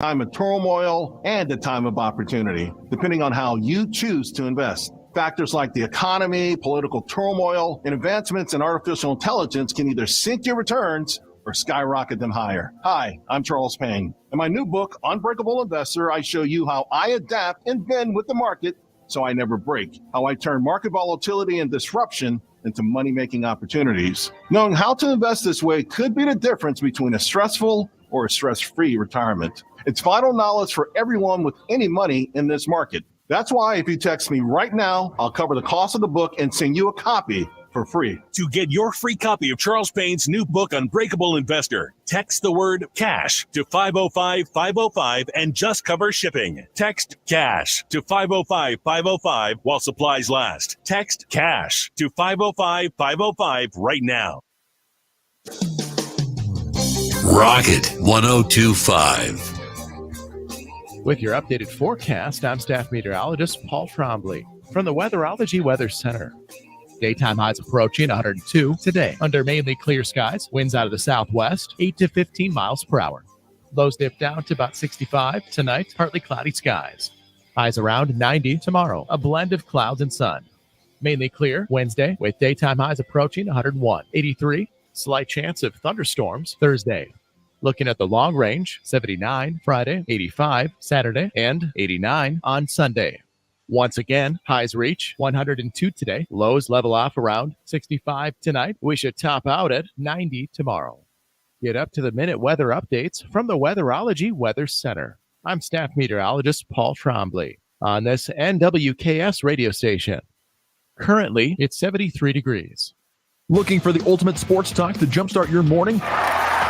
time of turmoil, and a time of opportunity, depending on how you choose to invest. Factors like the economy, political turmoil, and advancements in artificial intelligence can either sink your returns or skyrocket them higher. Hi, I'm Charles Payne. In my new book, Unbreakable Investor, I show you how I adapt and bend with the market so I never break, how I turn market volatility and disruption into money-making opportunities. Knowing how to invest this way could be the difference between a stressful or a stress-free retirement. It's vital knowledge for everyone with any money in this market. That's why if you text me right now, I'll cover the cost of the book and send you a copy for free. To get your free copy of Charles Payne's new book, Unbreakable Investor, text the word CASH to 505-505 and just cover shipping. Text CASH to 505-505 while supplies last. Text CASH to 505-505 right now. Rocket 1025. With your updated forecast, I'm staff meteorologist Paul Trombley from the Weatherology Weather Center. Daytime highs approaching 102 today under mainly clear skies. Winds out of the southwest, 8 to 15 miles per hour. Lows dip down to about 65 tonight, partly cloudy skies. Highs around 90 tomorrow, a blend of clouds and sun. Mainly clear Wednesday with daytime highs approaching 101, 83. Slight chance of thunderstorms Thursday. Looking at the long range, 79 Friday, 85 Saturday, and 89 on Sunday. Once again, highs reach 102 today. Lows level off around 65 tonight. We should top out at 90 tomorrow. Get up to the minute weather updates from the Weatherology Weather Center. I'm staff meteorologist Paul Trombley on this NWKS radio station. Currently, it's 73 degrees. Looking for the ultimate sports talk to jumpstart your morning?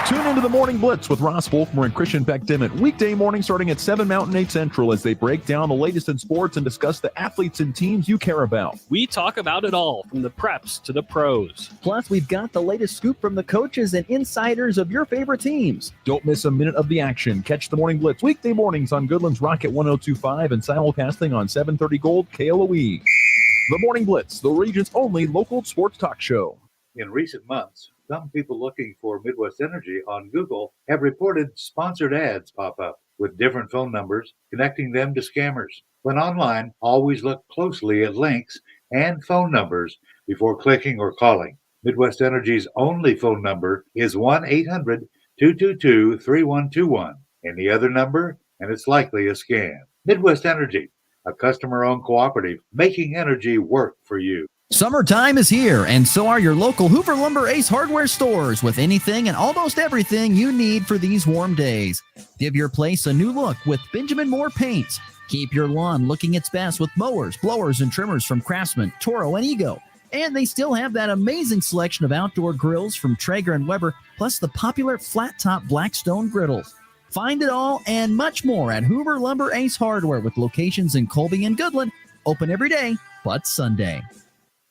Tune into the Morning Blitz with Ross Volkmer and Christian Peck-Dimit. Weekday morning starting at 7 Mountain, 8 Central as they break down the latest in sports and discuss the athletes and teams you care about. We talk about it all, from the preps to the pros. Plus, we've got the latest scoop from the coaches and insiders of your favorite teams. Don't miss a minute of the action. Catch the Morning Blitz weekday mornings on Goodland's Rocket 1025 and simulcasting on 730 Gold KLOE. The Morning Blitz, the region's only local sports talk show. In recent months, some people looking for Midwest Energy on Google have reported sponsored ads pop up with different phone numbers, connecting them to scammers. When online, always look closely at links and phone numbers before clicking or calling. Midwest Energy's only phone number is 1-800-222-3121. Any other number, and it's likely a scam. Midwest Energy, a customer-owned cooperative, making energy work for you. Summertime is here, and so are your local Hoover Lumber Ace hardware stores with anything and almost everything you need for these warm days. Give your place a new look with Benjamin Moore paints. Keep your lawn looking its best with mowers, blowers, and trimmers from Craftsman, Toro, and Ego. And they still have that amazing selection of outdoor grills from Traeger and Weber, plus the popular flat-top Blackstone griddles. Find it all and much more at Hoover Lumber Ace Hardware with locations in Colby and Goodland. Open every day but Sunday.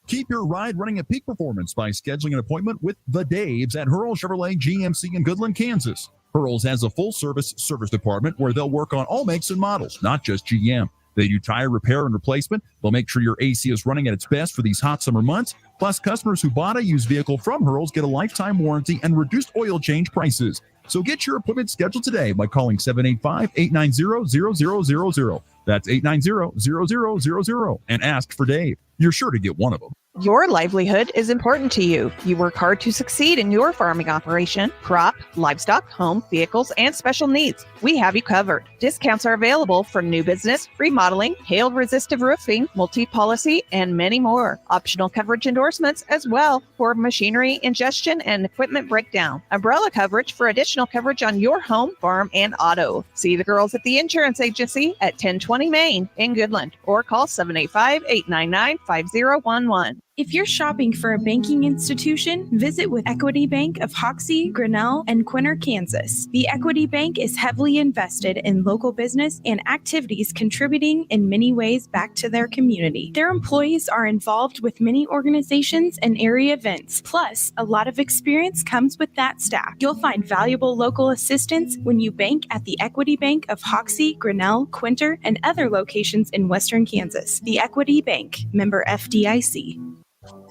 Keep your ride running at peak performance by scheduling an appointment with the Daves at Hurl Chevrolet GMC in Goodland, Kansas. Hurl's has a full-service service department where they'll work on all makes and models, not just GM. They do tire repair and replacement. They'll make sure your AC is running at its best for these hot summer months. Plus, customers who bought a used vehicle from Hurl's get a lifetime warranty and reduced oil change prices. So get your appointment scheduled today by calling 785-890-0000. That's 890-0000 and ask for Dave. You're sure to get one of them. Your livelihood is important to you. You work hard to succeed in your farming operation, crop, livestock, home, vehicles, and special needs. We have you covered. Discounts are available for new business, remodeling, hail-resistive roofing, multi-policy, and many more. Optional coverage endorsements as well for machinery ingestion and equipment breakdown. Umbrella coverage for additional coverage on your home, farm, and auto. See the girls at the insurance agency at 1020 Main in Goodland or call 785-899-5011. If you're shopping for a banking institution, visit with Equity Bank of Hoxie, Grinnell, and Quinter, Kansas. The Equity Bank is heavily invested in local business and activities contributing in many ways back to their community. Their employees are involved with many organizations and area events. Plus, a lot of experience comes with that staff. You'll find valuable local assistance when you bank at the Equity Bank of Hoxie, Grinnell, Quinter, and other locations in Western Kansas. The Equity Bank, member FDIC.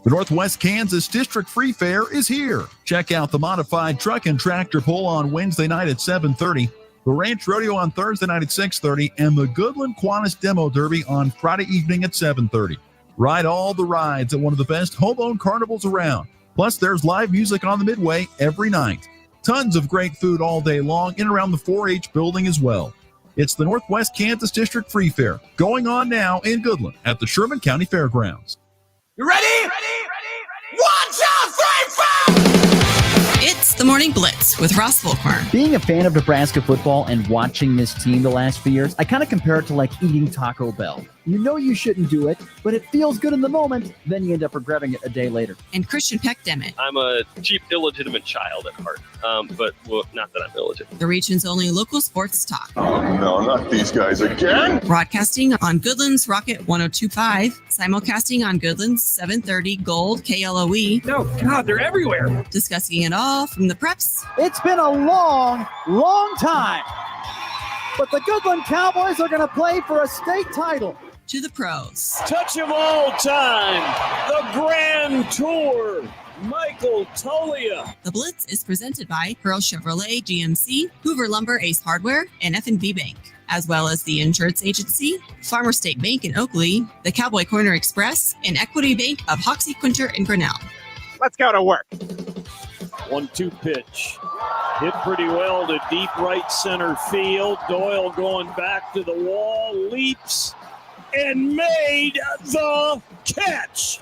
The Northwest Kansas District Free Fair is here. Check out the modified truck and tractor pull on Wednesday night at 7:30. the Ranch Rodeo on Thursday night at 6:30, and the Goodland Kiwanis Demo Derby on Friday evening at 7:30. Ride all the rides at one of the best home-owned carnivals around. Plus, there's live music on the Midway every night. Tons of great food all day long in and around the 4-H building as well. It's the Northwest Kansas District Free Fair, going on now in Goodland at the Sherman County Fairgrounds. You ready? Ready? 1, 2, 3, 4! It's the Morning Blitz with Ross Volkmer. Being a fan of Nebraska football and watching this team the last few years, I kind of compare it to like eating Taco Bell. You know you shouldn't do it, but it feels good in the moment. Then you end up regretting it a day later. And Christian Peck-Dimit. I'm a cheap, illegitimate child at heart, but not that I'm illegitimate. The region's only local sports talk. Oh, no, not these guys again. Broadcasting on Goodland's Rocket 102.5, simulcasting on Goodland's 730 Gold KLOE. No, God, they're everywhere. Discussing it all from the preps. It's been a long, long time, but the Goodland Cowboys are going to play for a state title. To the pros. Touch of all time, the Grand Tour, Michael Tolia. The Blitz is presented by Pearl Chevrolet GMC, Hoover Lumber Ace Hardware, and F&B Bank, as well as the Insurance Agency, Farmer State Bank in Oakley, the Cowboy Corner Express, and Equity Bank of Hoxie, Quinter, and Grinnell. Let's go to work. 1-2 pitch. Hit pretty well to deep right center field. Doyle going back to the wall, leaps, and made the catch.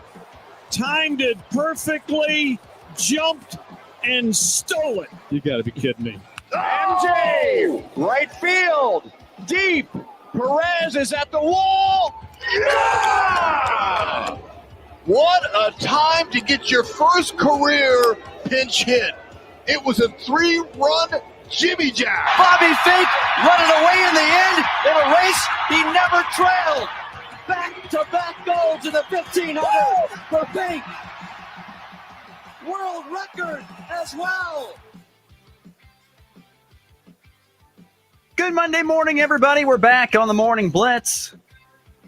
Timed it perfectly, jumped, and stole it. You got to be kidding me. MJ, right field, deep. Perez is at the wall. Yeah! What a time to get your first career pinch hit. It was a 3-run Jimmy Jack. Bobby Fink running away in the end. In a race he never trailed. Back-to-back goals in the 1500 for Fink. World record as well. Good Monday morning, everybody. We're back on the Morning Blitz.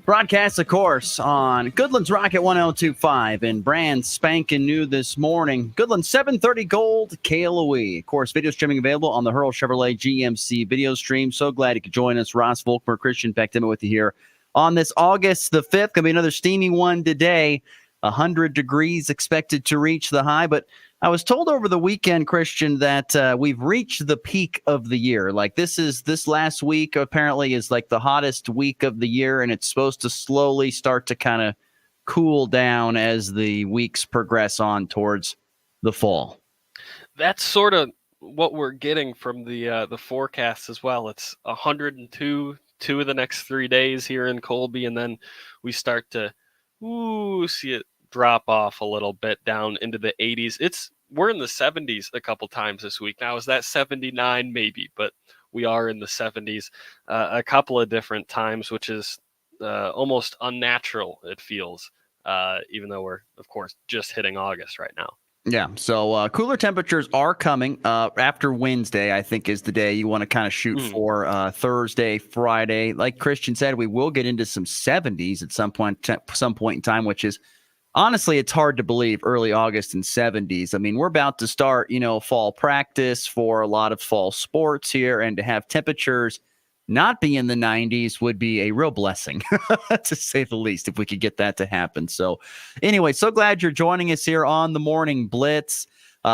Broadcast, of course, on Goodland's Rocket 102.5 and brand spanking new this morning. Goodland 730 Gold KLOE. Of course, video streaming available on the Hurl Chevrolet GMC video stream. So glad you could join us. Ross Volkmer, Christian Peck-Dimit with you here on this August the 5th. Going to be another steamy one today. 100 degrees expected to reach the high, but I was told over the weekend, Christian, that we've reached the peak of the year. Like this last week apparently is like the hottest week of the year, and it's supposed to slowly start to kind of cool down as the weeks progress on towards the fall. That's sort of what we're getting from the forecast as well. It's 102 2 of the next 3 days here in Colby, and then we start to see it drop off a little bit down into the 80s. We're in the 70s a couple times this week. Now, is that 79? Maybe, but we are in the 70s a couple of different times, which is almost unnatural, it feels, even though we're, of course, just hitting August right now. Yeah, so cooler temperatures are coming after Wednesday, I think, is the day you want to kind of shoot for. Thursday, Friday. Like Christian said, we will get into some 70s at some point in time, which is, honestly, it's hard to believe, early August and 70s. I mean, we're about to start, fall practice for a lot of fall sports here, and to have temperatures not be in the 90s would be a real blessing, to say the least, if we could get that to happen. So anyway, so glad you're joining us here on the Morning Blitz.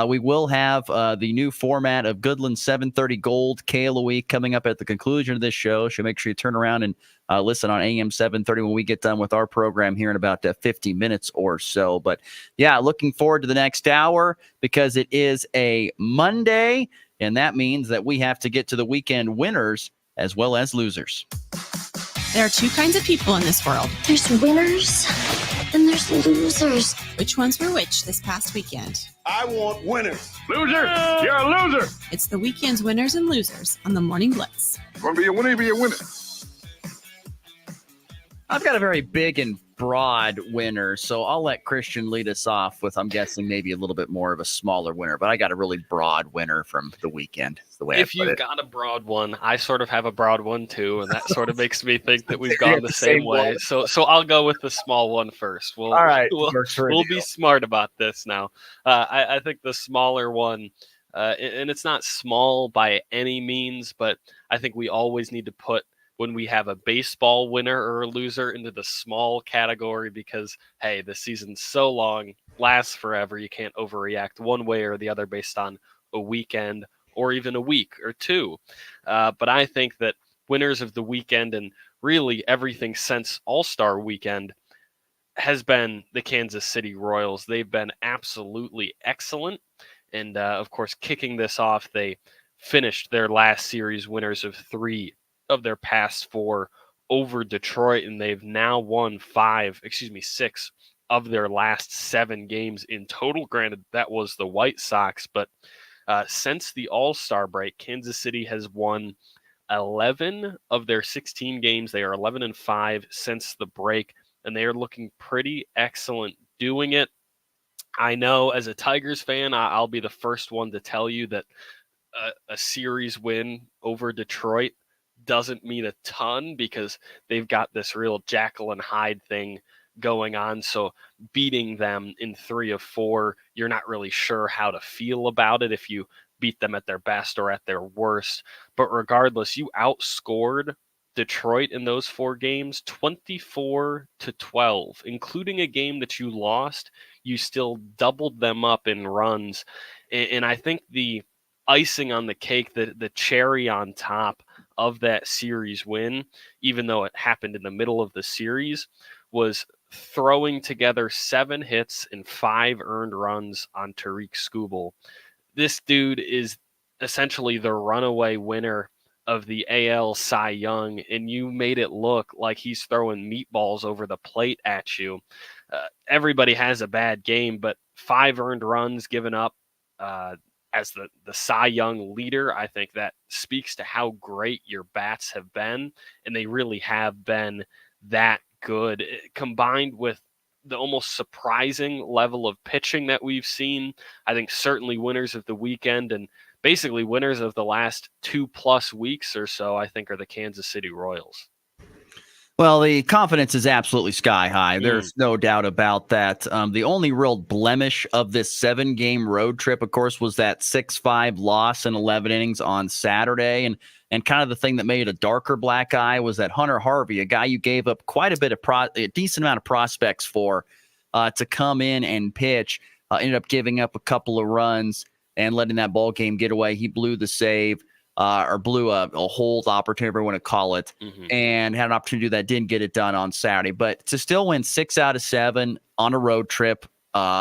We will have the new format of Goodland 730 Gold KLOE coming up at the conclusion of this show. So make sure you turn around and listen on AM 730 when we get done with our program here in about 50 minutes or so. But yeah, looking forward to the next hour because it is a Monday, and that means that we have to get to the weekend winners as well as losers. There are two kinds of people in this world. There's winners and there's losers. Which ones were which this past weekend? I want winners. Loser! You're a loser! It's the weekend's winners and losers on the Morning Blitz. Want to be a winner, be a winner. I've got a very big and broad winner, so I'll let Christian lead us off with, I'm guessing, maybe a little bit more of a smaller winner, but I got a really broad winner from the weekend. The way if you've got a broad one, I sort of have a broad one too, and that sort of makes me think that we've gone the same way. So I'll go with the small one first. All right, we'll be smart about this now. I think the smaller one, and it's not small by any means, but I think we always need to put when we have a baseball winner or a loser into the small category because, hey, the season's so long, lasts forever. You can't overreact one way or the other based on a weekend or even a week or two. But I think that winners of the weekend and really everything since All-Star weekend has been the Kansas City Royals. They've been absolutely excellent. And of course, kicking this off, they finished their last series winners of 3 of their past 4 over Detroit, and they've now won 6 of their last 7 games in total. Granted, that was the White Sox, but since the All-Star break, Kansas City has won 11 of their 16 games. They are 11-5 since the break, and they are looking pretty excellent doing it. I know as a Tigers fan, I'll be the first one to tell you that a series win over Detroit doesn't mean a ton because they've got this real Jekyll and Hyde thing going on. So beating them in 3 of 4, you're not really sure how to feel about it if you beat them at their best or at their worst. But regardless, you outscored Detroit in those 4 games 24-12, including a game that you lost. You still doubled them up in runs. And I think the icing on the cake, the cherry on top of that series win, even though it happened in the middle of the series, was throwing together 7 hits and 5 earned runs on Tariq Skubal. This dude is essentially the runaway winner of the AL Cy Young, and you made it look like he's throwing meatballs over the plate at you. Everybody has a bad game, but 5 earned runs given up as the Cy Young leader, I think that speaks to how great your bats have been, and they really have been that good, combined with the almost surprising level of pitching that we've seen. I think certainly winners of the weekend and basically winners of the last 2+ weeks or so, I think, are the Kansas City Royals. Well, the confidence is absolutely sky high. There's no doubt about that. The only real blemish of this 7-game road trip, of course, was that 6-5 loss in 11 innings on Saturday. And kind of the thing that made it a darker black eye was that Hunter Harvey, a guy you gave up quite a bit of a decent amount of prospects for to come in and pitch, ended up giving up a couple of runs and letting that ball game get away. He blew the save. Or blew a hold opportunity, whatever you want to call it, and had an opportunity to do that. Didn't get it done on Saturday. But to still win 6 out of 7 on a road trip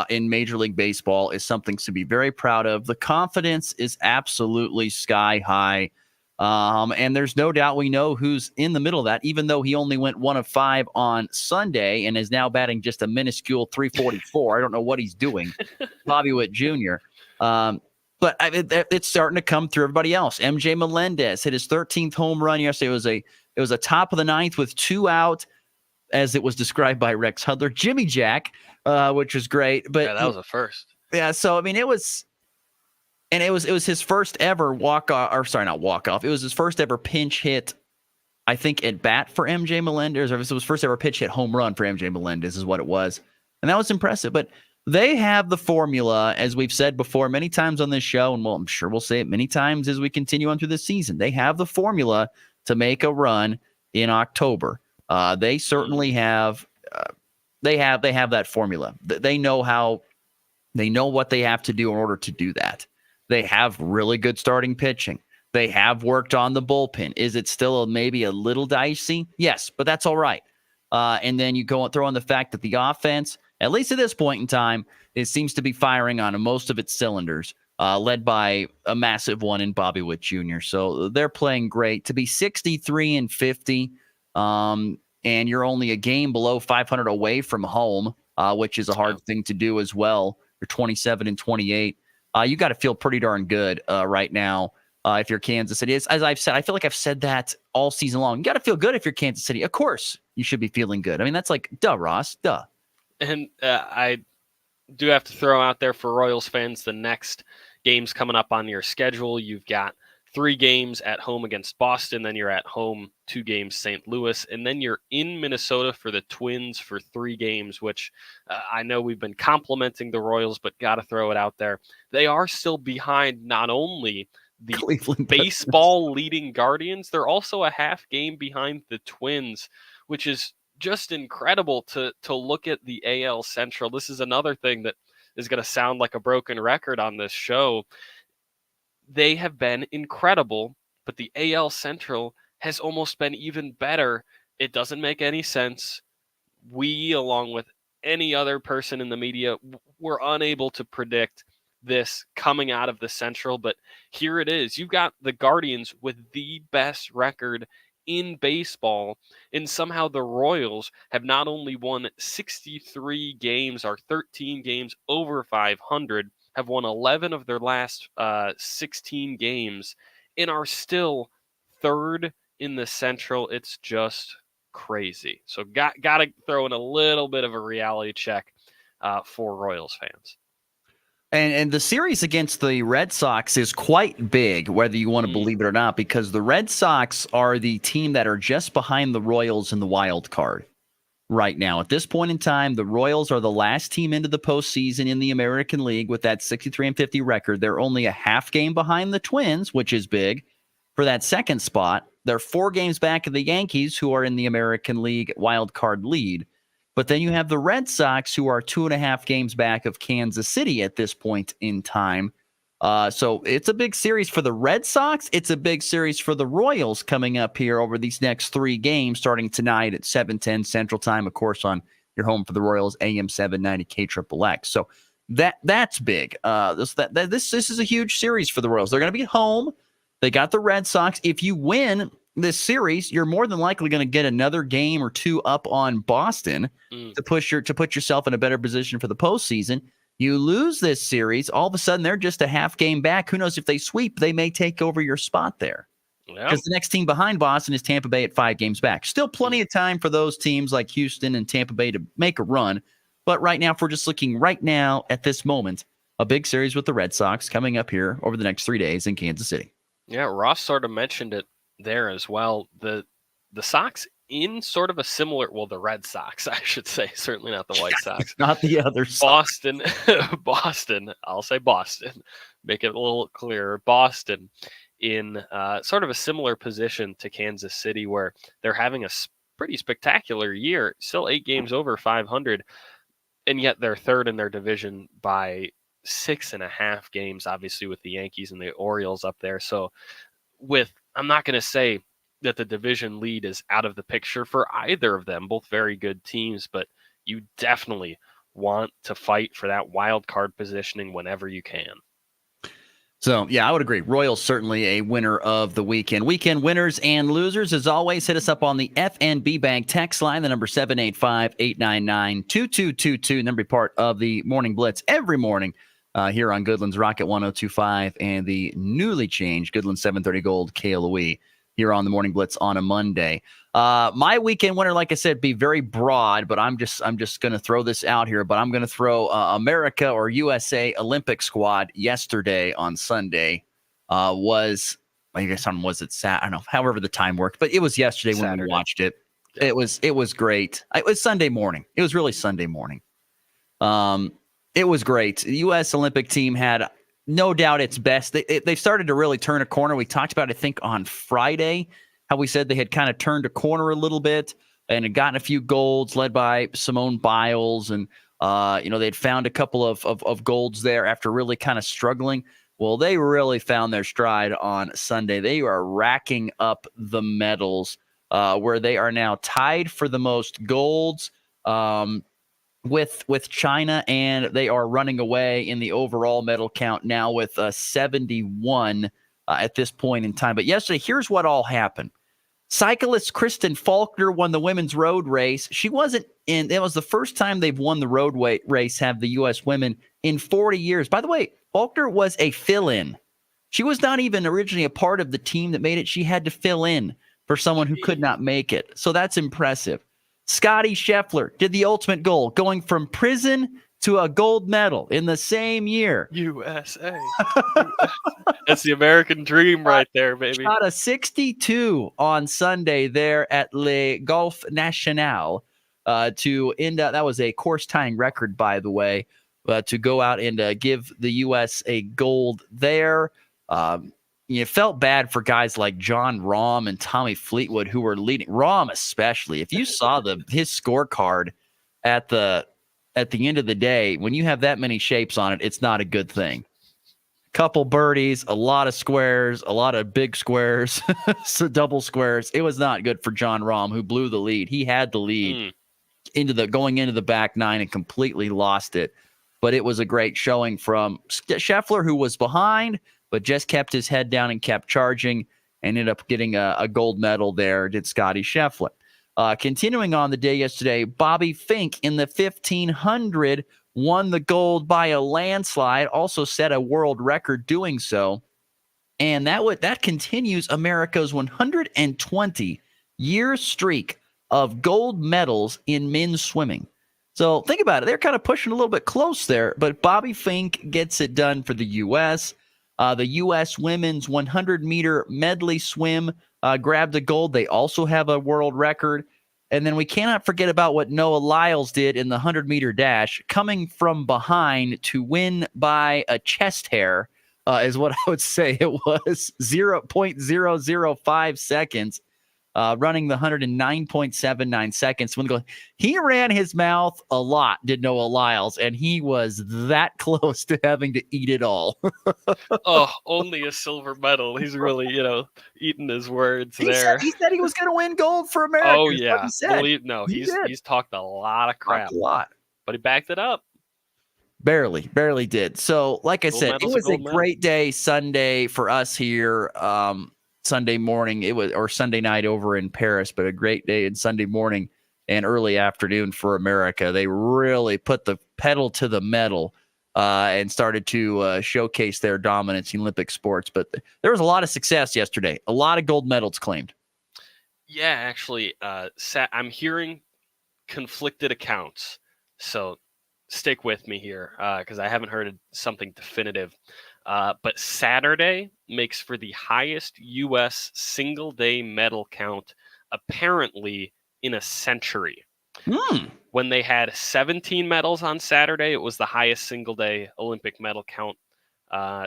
in Major League Baseball is something to be very proud of. The confidence is absolutely sky high. And there's no doubt we know who's in the middle of that, even though he only went 1 of 5 on Sunday and is now batting just a minuscule 344. I don't know what he's doing. Bobby Witt Jr. But it's starting to come through everybody else. MJ Melendez hit his 13th home run yesterday. It was a top of the 9th with 2 out, as it was described by Rex Hudler. Jimmy Jack, which was great. But yeah, that was a first. Yeah, so I mean, it was his first ever walk-off. It was his first ever pinch hit, I think, at bat for MJ Melendez, or it was his first ever pitch hit home run for MJ Melendez, is what it was, and that was impressive. But they have the formula, as we've said before many times on this show, and I'm sure we'll say it many times as we continue on through this season. They have the formula to make a run in October. They certainly have. They have that formula. They know how. They know what they have to do in order to do that. They have really good starting pitching. They have worked on the bullpen. Is it still maybe a little dicey? Yes, but that's all right. And then you go and throw in the fact that the offense, at least at this point in time, it seems to be firing on most of its cylinders, led by a massive one in Bobby Witt Jr. So they're playing great. To be 63-50, and you're only a game below 500 away from home, which is a hard thing to do as well. You're 27-28. You got to feel pretty darn good right now if you're Kansas City. As I've said, I feel like I've said that all season long. You got to feel good if you're Kansas City. Of course, you should be feeling good. I mean, that's like, duh, Ross, duh. And I do have to throw out there for Royals fans, the next games coming up on your schedule. You've got 3 games at home against Boston, then you're at home 2 games St. Louis, and then you're in Minnesota for the Twins for 3 games, which I know we've been complimenting the Royals, but got to throw it out there. They are still behind not only the Cleveland baseball leading Guardians. They're also a half game behind the Twins, which is just incredible to look at the AL Central. This is another thing that is going to sound like a broken record on this show. They have been incredible, but the AL Central has almost been even better. It doesn't make any sense. We, along with any other person in the media, were unable to predict this coming out of the Central, but here it is. You've got the Guardians with the best record in baseball, and somehow the Royals have not only won 63 games or 13 games over 500, have won 11 of their last 16 games, and are still third in the Central. It's just crazy. So got to throw in a little bit of a reality check for Royals fans. And the series against the Red Sox is quite big, whether you want to believe it or not, because the Red Sox are the team that are just behind the Royals in the wild card right now. At this point in time, the Royals are the last team into the postseason in the American League with that 63-50 record. They're only a half game behind the Twins, which is big, for that second spot. They're 4 games back of the Yankees, who are in the American League wild card lead. But then you have the Red Sox, who are 2.5 games back of Kansas City at this point in time. So it's a big series for the Red Sox. It's a big series for the Royals coming up here over these next 3 games, starting tonight at 7:10 Central Time, of course, on your home for the Royals, AM 790 KXXX. So that's big. This is a huge series for the Royals. They're going to be home. They got the Red Sox. If you win this series, you're more than likely going to get another game or 2 up on Boston to put yourself in a better position for the postseason. You lose this series, all of a sudden they're just a half game back. Who knows if they sweep? They may take over your spot there. Because the next team behind Boston is Tampa Bay at 5 games back. Still plenty of time for those teams like Houston and Tampa Bay to make a run. But right now, if we're just looking right now at this moment, a big series with the Red Sox coming up here over the next 3 days in Kansas City. Yeah, Ross sort of mentioned it there as well. The Sox in sort of a similar, well, the Red Sox, I should say, certainly not the White Sox. Not the other Boston, Boston, I'll say Boston, make it a little clearer. Boston in sort of a similar position to Kansas City, where they're having a pretty spectacular year, still 8 games over 500, and yet they're third in their division by 6.5 games, obviously with the Yankees and the Orioles up there. So I'm not going to say that the division lead is out of the picture for either of them, both very good teams, but you definitely want to fight for that wild card positioning whenever you can. So, yeah, I would agree. Royals certainly a winner of the weekend. Weekend winners and losers, as always, hit us up on the FNB Bank text line, the number 785-899-2222, number part of the Morning Blitz every morning here on Goodland's Rocket 102.5 and the newly changed Goodland 730 Gold KLOE here on the Morning Blitz on a Monday. My weekend winner, like I said, be very broad, but I'm just going to throw this out here. But I'm going to throw America or USA Olympic squad yesterday on Sunday. I guess was it Saturday? I don't know, however the time worked, but it was yesterday when we watched it. Yeah. It was great. It was Sunday morning. It was really Sunday morning. It was great. The U.S. Olympic team had no doubt its best. They started to really turn a corner. We talked about, I think, on Friday, how we said they had kind of turned a corner a little bit and had gotten a few golds led by Simone Biles. And, they had found a couple of golds there after really kind of struggling. Well, they really found their stride on Sunday. They are racking up the medals where they are now tied for the most golds with China, and they are running away in the overall medal count now with 71 at this point in time. But yesterday, here's what all happened. Cyclist Kristen Faulkner won the women's road race. She wasn't in. It was the first time they've won the road race, have the U.S. women, in 40 years. By the way, Faulkner was a fill-in. She was not even originally a part of the team that made it. She had to fill in for someone who could not make it. So that's impressive. Scotty Scheffler did the ultimate goal, going from prison to a gold medal in the same year. USA. That's the American dream right there, baby. Shot a 62 on Sunday there at Le Golf National to end up. That was a course-tying record, by the way, to go out and give the U.S. a gold there. you felt bad for guys like John Rahm and Tommy Fleetwood who were leading. Rahm especially. If you saw his scorecard at the end of the day, when you have that many shapes on it, it's not a good thing. Couple birdies, a lot of squares, a lot of big squares, so double squares. It was not good for John Rahm, who blew the lead. He had the lead going into the back nine and completely lost it. But it was a great showing from Scheffler, who was behind, but just kept his head down and kept charging, and ended up getting a gold medal there, did Scotty Scheffler. Continuing on the day yesterday, Bobby Fink in the 1500 won the gold by a landslide, also set a world record doing so. And that continues America's 120-year streak of gold medals in men's swimming. So think about it. They're kind of pushing a little bit close there, but Bobby Fink gets it done for the U.S. The U.S. women's 100-meter medley swim grabbed the gold. They also have a world record. And then we cannot forget about what Noah Lyles did in the 100-meter dash, coming from behind to win by a chest hair, is what I would say it was, 0.005 seconds. Running the 109.79 seconds. He ran his mouth a lot, did Noah Lyles, and he was that close to having to eat it all. Only a silver medal. He's really, eating his words there. He said he was going to win gold for America. Oh, yeah. He's talked a lot of crap. A lot. But he backed it up. Barely did. So, like I said, it was a great day Sunday for us here. Sunday morning, or Sunday night over in Paris, but a great day in Sunday morning and early afternoon for America. They really put the pedal to the metal and started to showcase their dominance in Olympic sports. But there was a lot of success yesterday. A lot of gold medals claimed. Yeah, actually, I'm hearing conflicted accounts. So stick with me here because I haven't heard something definitive. But Saturday makes for the highest U.S. single-day medal count, apparently, in a century. When they had 17 medals on Saturday, it was the highest single-day Olympic medal count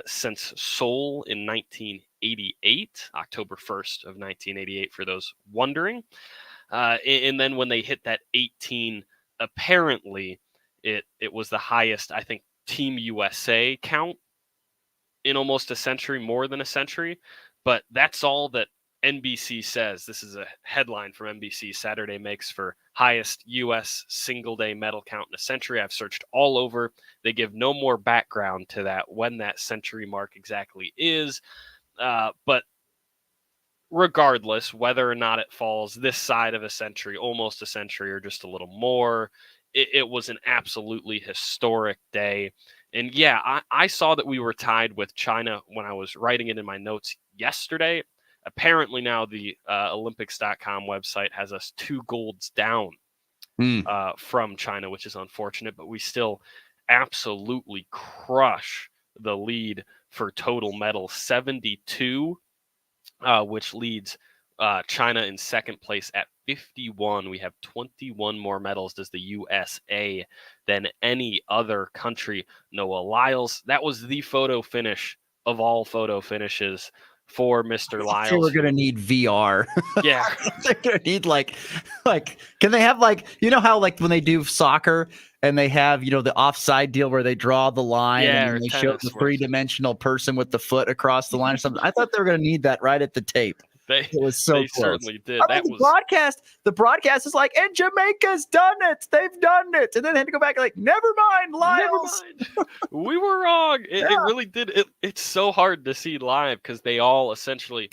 since Seoul in 1988, October 1st of 1988, for those wondering. And then when they hit that 18, apparently, it was the highest, I think, Team USA count in almost a century, more than a century. But that's all that NBC says. This is a headline from NBC. Saturday makes for highest U.S. single-day medal count in a century. I've searched all over. They give no more background to that, when that century mark exactly is. But regardless, whether or not it falls this side of a century, almost a century, or just a little more, it was an absolutely historic day. And yeah, I saw that we were tied with China when I was writing it in my notes yesterday. Apparently now the Olympics.com website has us 2 golds down from China, which is unfortunate, but we still absolutely crush the lead for total medals, 72, which leads China in second place at 51. We have 21 more medals, does the USA, than any other country. Noah Lyles, that was the photo finish of all photo finishes for Mr. Lyles. We're going to need VR. Yeah. They're going to need like, can they have how when they do soccer and they have, the offside deal where they draw the line and they show the 3-dimensional person with the foot across the line or something. I thought they were going to need that right at the tape. It was so they close. Certainly did. The broadcast is like, and Jamaica's done it. They've done it. And then they had to go back and never mind, Lyles. Never mind. We were wrong. It really did. It's so hard to see live because they all essentially,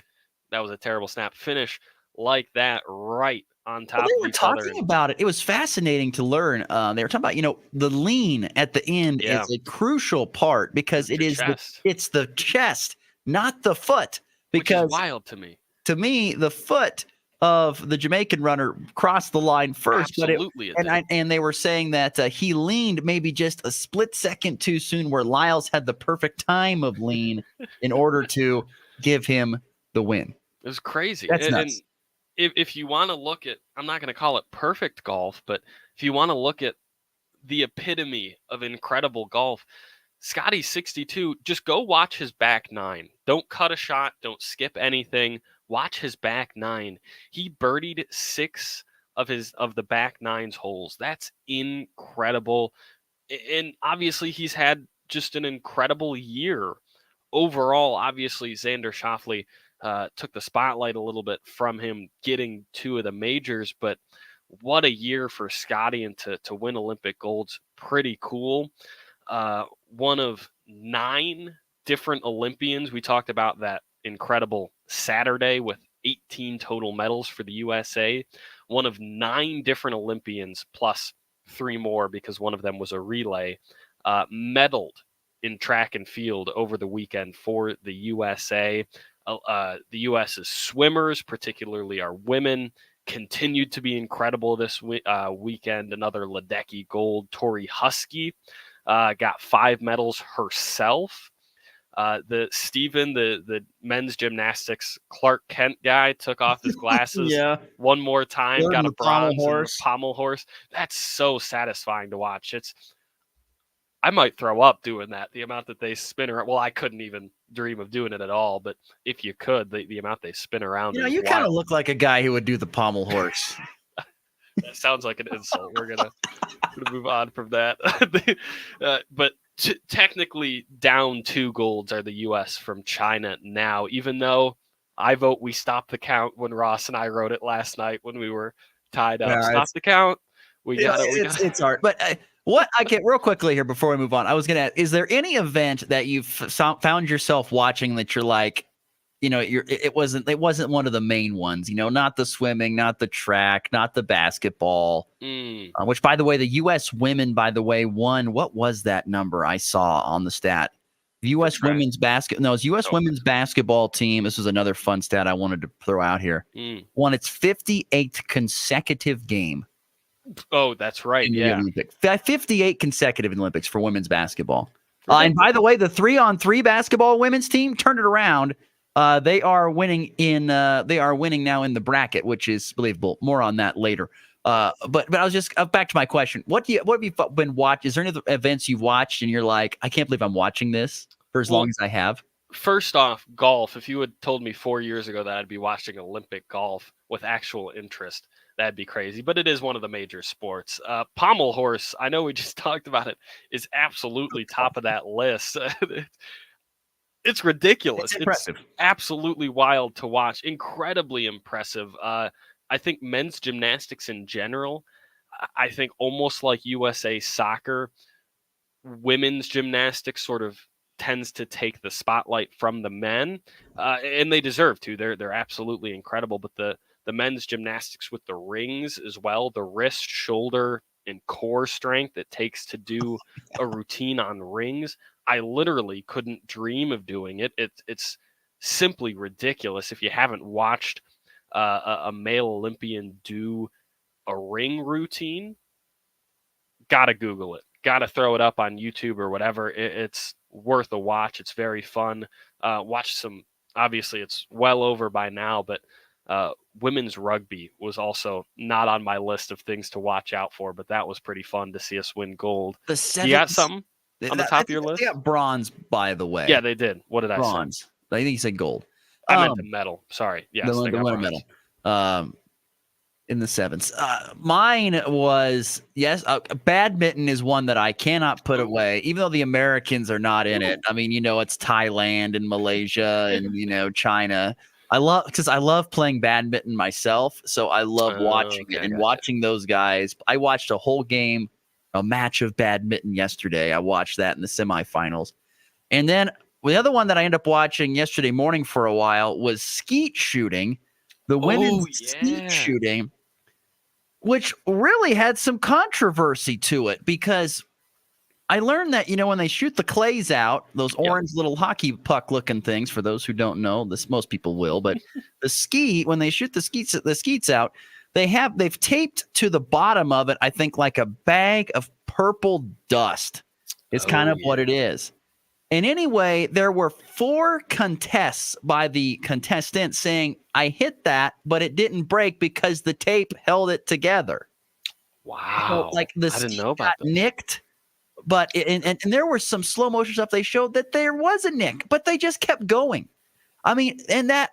that was a terrible snap, finish like that right on top of each other. They were talking about it. It was fascinating to learn. They were talking about, the lean at the end is a crucial part because it's the chest, not the foot. Because which is wild to me. To me, the foot of the Jamaican runner crossed the line first. Absolutely. And they were saying that he leaned maybe just a split second too soon, where Lyles had the perfect time of lean in order to give him the win. It was crazy. That's nuts. And if you want to look at, I'm not going to call it perfect golf, but if you want to look at the epitome of incredible golf, Scotty's 62. Just go watch his back nine. Don't cut a shot. Don't skip anything. Watch his back nine. He birdied 6 of the back nine's holes. That's incredible. And obviously he's had just an incredible year overall. Obviously Xander Schauffele took the spotlight a little bit from him getting 2 of the majors, but what a year for Scotty, and to win Olympic gold's pretty cool. One of 9 different Olympians. We talked about that incredible Saturday with 18 total medals for the USA. One of 9 different Olympians plus 3 more because one of them was a relay, medaled in track and field over the weekend for the USA. The US's swimmers, particularly our women, continued to be incredible this weekend. Another Ledecky gold. Tori Husky got 5 medals herself. The men's gymnastics Clark Kent guy took off his glasses one more time, got a bronze in the pommel horse. That's so satisfying to watch. I might throw up doing that. The amount that they spin around. Well, I couldn't even dream of doing it at all. But if you could, the amount they spin around. You kind of look like a guy who would do the pommel horse. That sounds like an insult. We're gonna move on from that. But technically, down 2 golds are the U.S. from China now. Even though I vote we stop the count when Ross and I wrote it last night when we were tied up. Yeah, stop the count. It's hard. But what I get real quickly here before we move on, I was going to ask, is there any event that you've found yourself watching that you're like, it wasn't one of the main ones, not the swimming, not the track, not the basketball, which, by the way, the U.S. women, won. What was that number I saw on the stat? The U.S. women's women's basketball team. This was another fun stat I wanted to throw out here. Won its 58th consecutive game. Oh, that's right. Yeah. 58 consecutive Olympics for women's basketball. And by the way, the 3-on-3 basketball women's team turned it around. They are winning now in the bracket, which is believable. More on that later. But I was just back to my question. What have you been watching? Is there any other events you've watched and you're like, I can't believe I'm watching this for as long as I have? First off, golf. If you had told me 4 years ago that I'd be watching Olympic golf with actual interest, that'd be crazy. But it is one of the major sports. Pommel horse, I know we just talked about it, is absolutely top of that list. It's ridiculous. It's impressive. It's absolutely wild to watch. Incredibly impressive. I think men's gymnastics in general, I think almost like USA soccer, women's gymnastics sort of tends to take the spotlight from the men, and they deserve to. They're absolutely incredible. But the men's gymnastics with the rings as well, the wrist, shoulder, and core strength it takes to do a routine on rings, I literally couldn't dream of doing it. It's simply ridiculous. If you haven't watched a male Olympian do a ring routine, gotta Google it. Gotta throw it up on YouTube or whatever. It's worth a watch. It's very fun. Watch some. Obviously, it's well over by now, but women's rugby was also not on my list of things to watch out for. But that was pretty fun to see us win gold. You got something on the top of your list? They got bronze, by the way. Yeah, they did. What did I say? Bronze. I think you said gold. I meant the medal. Sorry. Yes, the winner medal. In the sevens. Mine was, badminton is one that I cannot put away, even though the Americans are not in it. I mean, it's Thailand and Malaysia and, China. I love playing badminton myself. So I love watching it and watching those guys. I watched a whole game, a match of badminton yesterday. I watched that in the semifinals. And then the other one that I ended up watching yesterday morning for a while was skeet shooting. The women's skeet shooting, which really had some controversy to it because I learned that, when they shoot the clays out, those orange little hockey puck looking things, for those who don't know, this most people will, but the skeet, when they shoot the skeets out, they've taped to the bottom of it, I think, like a bag of purple dust is kind of what it is. And anyway, there were 4 contests by the contestant saying, I hit that, but it didn't break because the tape held it together. Wow. So, the I didn't skeet know about got that. nicked, But and there was some slow motion stuff they showed that there was a nick, but they just kept going. I mean, and that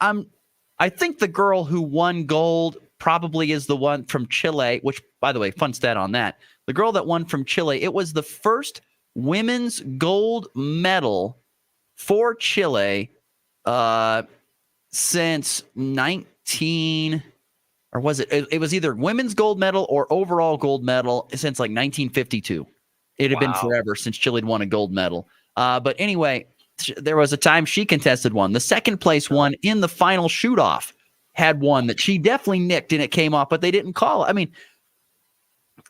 I think the girl who won gold probably is the one from Chile, which, by the way, fun stat on that. The girl that won from Chile, it was the first women's gold medal for Chile since 19, or was it? It was either women's gold medal or overall gold medal since like 1952. It had been forever since Chile had won a gold medal. But anyway, there was a time she contested one. The second place one in the final shoot-off had one that she definitely nicked and it came off, but they didn't call it. I mean,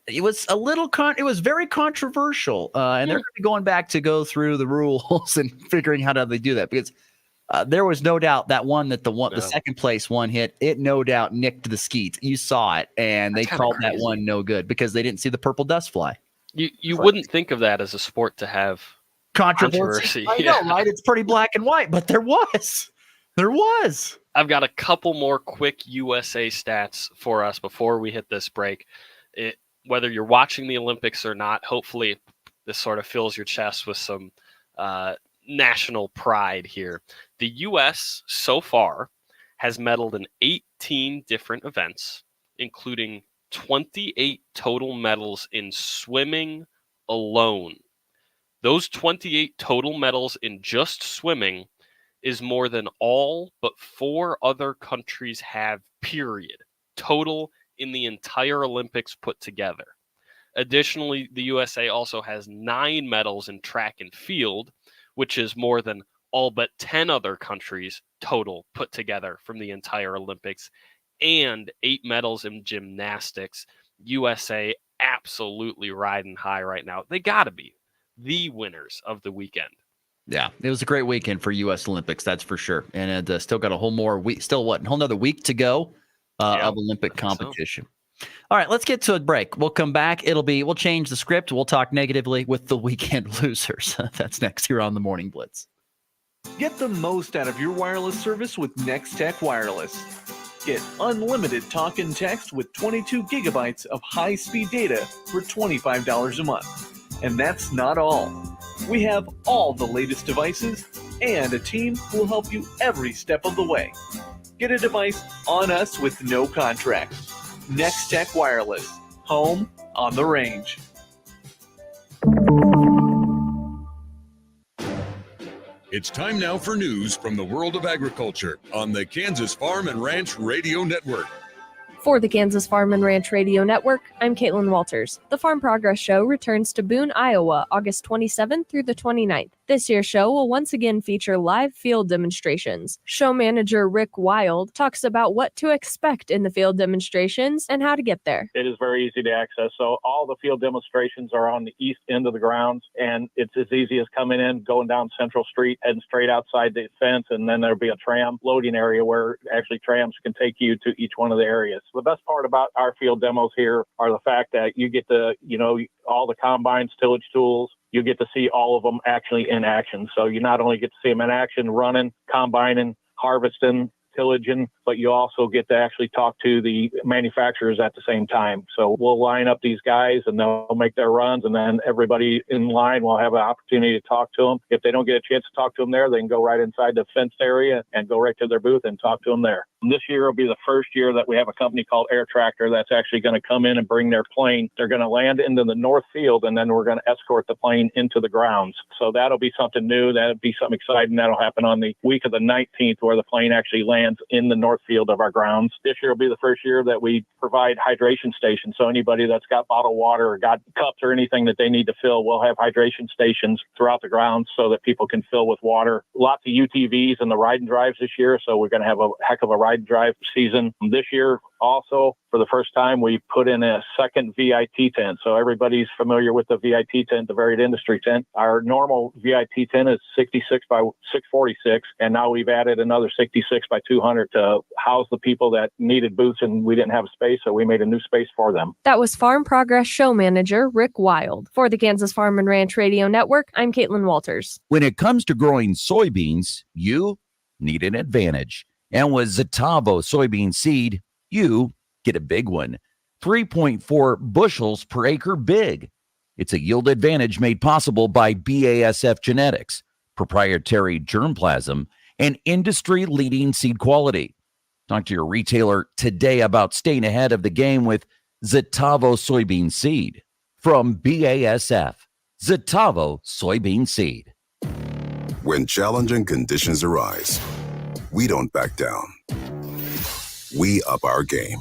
it was a little it was very controversial. And they're going to be going back to go through the rules and figuring how they do that, because there was no doubt that one that the second place one hit, it no doubt nicked the skeet. You saw it, and they called that one no good because they didn't see the purple dust fly. You wouldn't think of that as a sport to have controversy. I know, right? It's pretty black and white, but there was. I've got a couple more quick USA stats for us before we hit this break. Whether you're watching the Olympics or not, hopefully this sort of fills your chest with some national pride here. The U.S. so far has medaled in 18 different events, including 28 total medals in swimming alone. Those 28 total medals in just swimming is more than all but 4 other countries have, period, total in the entire Olympics put together. Additionally, the USA also has 9 medals in track and field, which is more than all but 10 other countries total put together from the entire Olympics, and 8 medals in gymnastics. USA absolutely riding high right now. They got to be the winners of the weekend. Yeah, it was a great weekend for U.S. Olympics, that's for sure. And it still got a whole another week to go of Olympic competition. So. All right, let's get to a break. We'll come back. We'll change the script. We'll talk negatively with the weekend losers. That's next here on the Morning Blitz. Get the most out of your wireless service with Nextech Wireless. Get unlimited talk and text with 22 gigabytes of high-speed data for $25 a month. And that's not all. We have all the latest devices and a team who will help you every step of the way. Get a device on us with no contract. Nextech Wireless. Home on the range. It's time now for news from the world of agriculture on the Kansas Farm and Ranch Radio Network. For the Kansas Farm and Ranch Radio Network, I'm Caitlin Walters. The Farm Progress Show returns to Boone, Iowa, August 27th through the 29th. This year's show will once again feature live field demonstrations. Show manager Rick Wild talks about what to expect in the field demonstrations and how to get there. It is very easy to access. So all the field demonstrations are on the east end of the grounds, and it's as easy as coming in, going down Central Street, heading straight outside the fence, and then there'll be a tram loading area where actually trams can take you to each one of the areas. The best part about our field demos here are the fact that you get to, all the combines, tillage tools, you get to see all of them actually in action. So you not only get to see them in action, running, combining, harvesting, tillaging, but you also get to actually talk to the manufacturers at the same time. So we'll line up these guys and they'll make their runs, and then everybody in line will have an opportunity to talk to them. If they don't get a chance to talk to them there, they can go right inside the fenced area and go right to their booth and talk to them there. This year will be the first year that we have a company called Air Tractor that's actually going to come in and bring their plane. They're going to land into the north field, and then we're going to escort the plane into the grounds. So that'll be something new. That'll be something exciting. That'll happen on the week of the 19th, where the plane actually lands in the north field of our grounds. This year will be the first year that we provide hydration stations. So anybody that's got bottled water or got cups or anything that they need to fill, we'll have hydration stations throughout the grounds so that people can fill with water. Lots of UTVs in the ride and drives this year. So we're going to have a heck of a ride and drive season this year. Also, for the first time, we put in a second VIT tent. So everybody's familiar with the VIT tent, the varied industry tent. Our normal VIT tent is 66 by 646, and now we've added another 66 by 200 to house the people that needed booths, and we didn't have space, so we made a new space for them. That was Farm Progress Show Manager Rick Wild. For the Kansas Farm and Ranch Radio Network, I'm Caitlin Walters. When it comes to growing soybeans, you need an advantage. And with Zetavo soybean seed, you get a big one. 3.4 bushels per acre big. It's a yield advantage made possible by BASF genetics, proprietary germplasm, and industry-leading seed quality. Talk to your retailer today about staying ahead of the game with Zetavo soybean seed from BASF. Zetavo soybean seed. When challenging conditions arise, we don't back down. We up our game.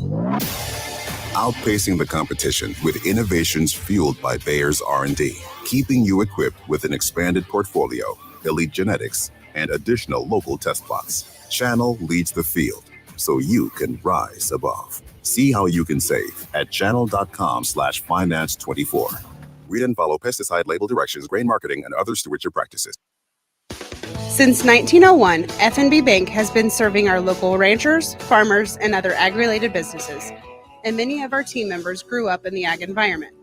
Outpacing the competition with innovations fueled by Bayer's R&D, keeping you equipped with an expanded portfolio, elite genetics, and additional local test plots. Channel leads the field, so you can rise above. See how you can save at channel.com/finance24. Read and follow pesticide label directions, grain marketing, and other stewardship practices. Since 1901, F&B Bank has been serving our local ranchers, farmers, and other ag-related businesses, and many of our team members grew up in the ag environment.